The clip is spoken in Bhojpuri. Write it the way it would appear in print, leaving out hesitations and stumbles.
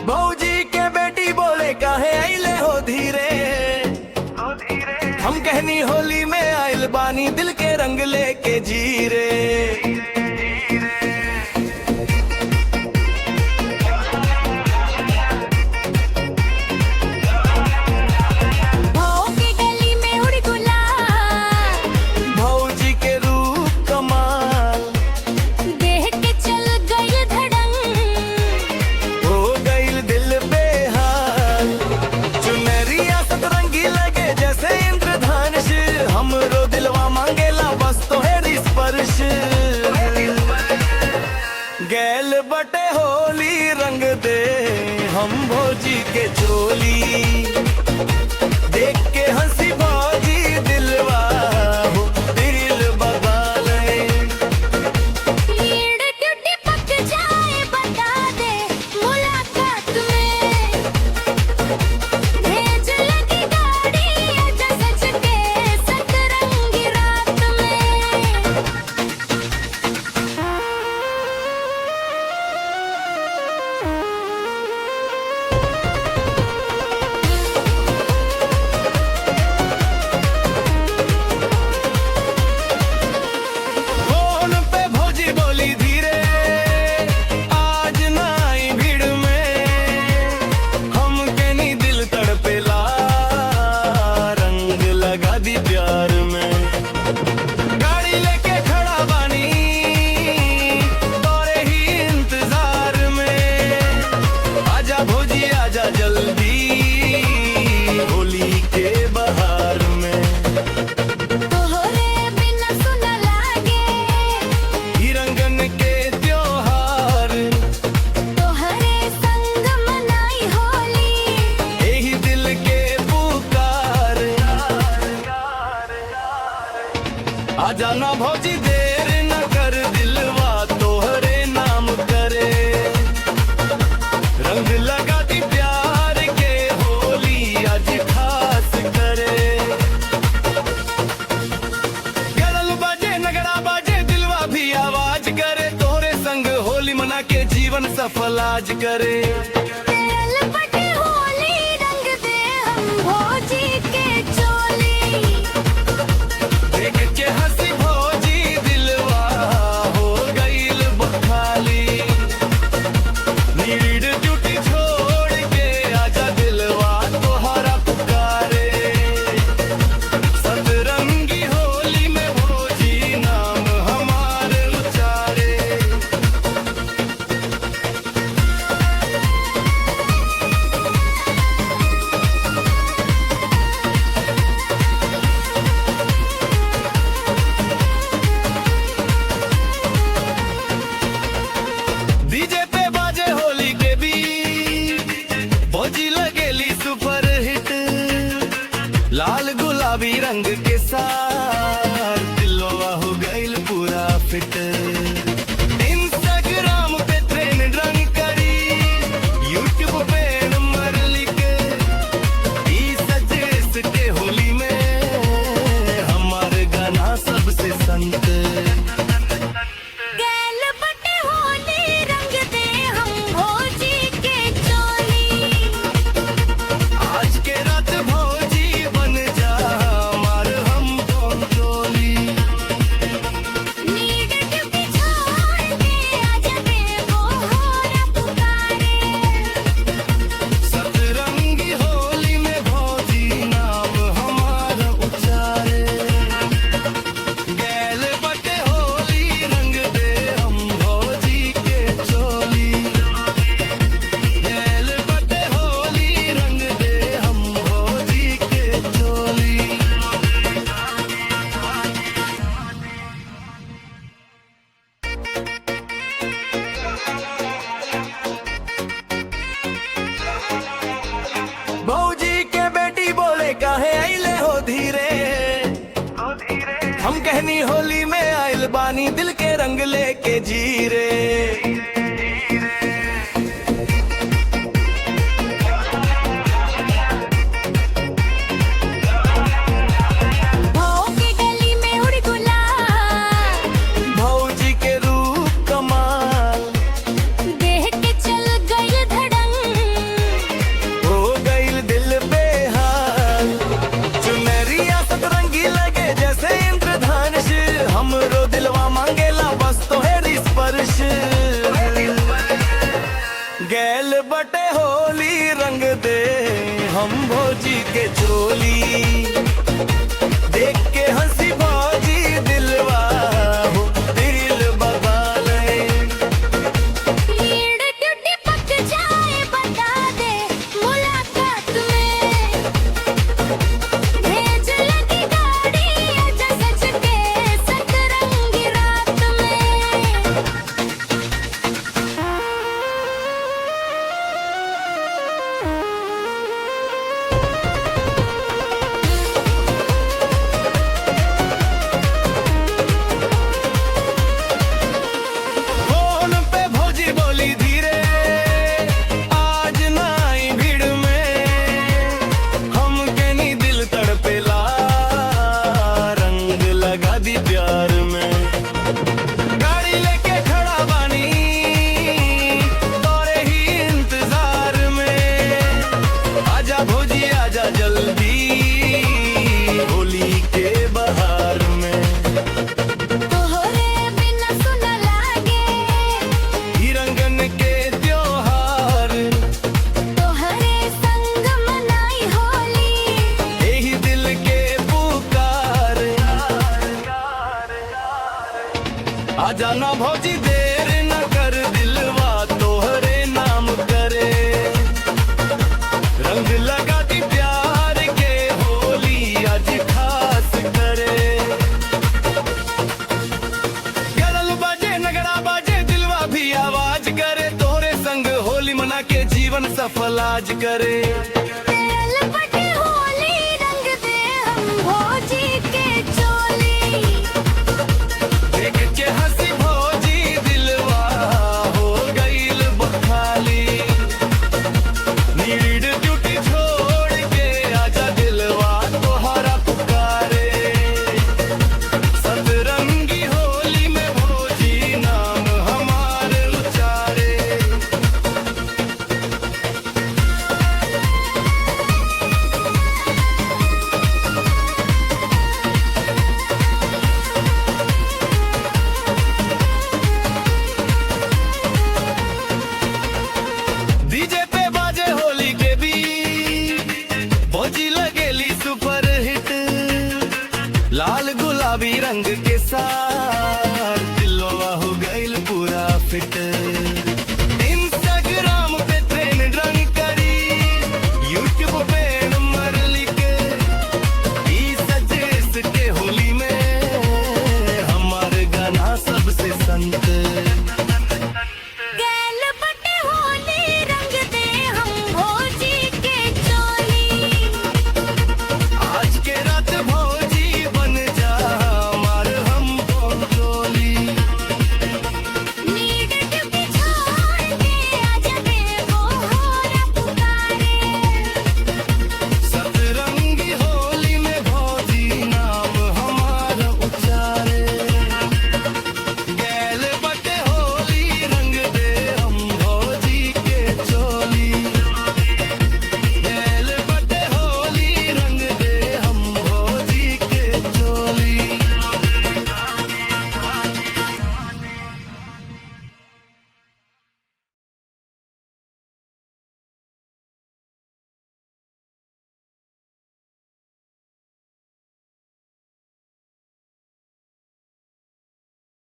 भौजी के बेटी बोले काहे आइले हो धीरे, हम कहनी होली में आइल बानी दिल के रंग लेके जीरे। गैल बटे होली रंग दे हम भौजी के चोली, देख के हंसी भौजी दिलवा हो दिल बगाले। ड्यूटी पक जाए बता दे मुलाकात में, भेज लगी गाड़ी आजा सच के सतरंगी रात में। आजा ना भौजी देर न कर दिलवा तोहरे नाम करे, रंग लगा दी प्यार के होली आज खास करे। गड़ल बाजे नगड़ा बाजे दिलवा भी आवाज करे, तोहरे संग होली मना के जीवन सफल आज करे। डीजे पे बाजे होली के भी भौजी लगेली सुपर हिट, लाल गुलाबी रंग के साथ दिलवा हो गइल पूरा फिट। इंस्टाग्राम पे ट्रेंड रंग करी, यूट्यूब पे नंबर लिख, सजेस के होली में हमारे गाना सबसे संत। भौजी के बेटी बोले काहे आइले हो धीरे, हम कहनी होली में आइल बानी दिल के रंग लेके जीरे। भाव की गली में उड़ गुलाल आजा ना भौजी देर न कर दिलवा तोहरे नाम करे रंग लगा दी प्यार के होली आज खास करे गरल बाजे नगड़ा बाजे दिलवा भी आवाज करे तोहरे संग होली मना के जीवन सफल आज करे लपटे होली रंग दे हम भौजी के चोली देख के हंसी भौजी दिलवा हो गईल बखाली नीड ड्यूटी छोड़ के आजा दिलवा तोहरा पुकारे सतरंगी होली में भौजी नाम हमार उचारे डीजे पे बाजे होली के बीट भौजी लगेली सुपर हिट लाल गुलाबी रंग के साथ दिलवा हो गईल पूरा फिट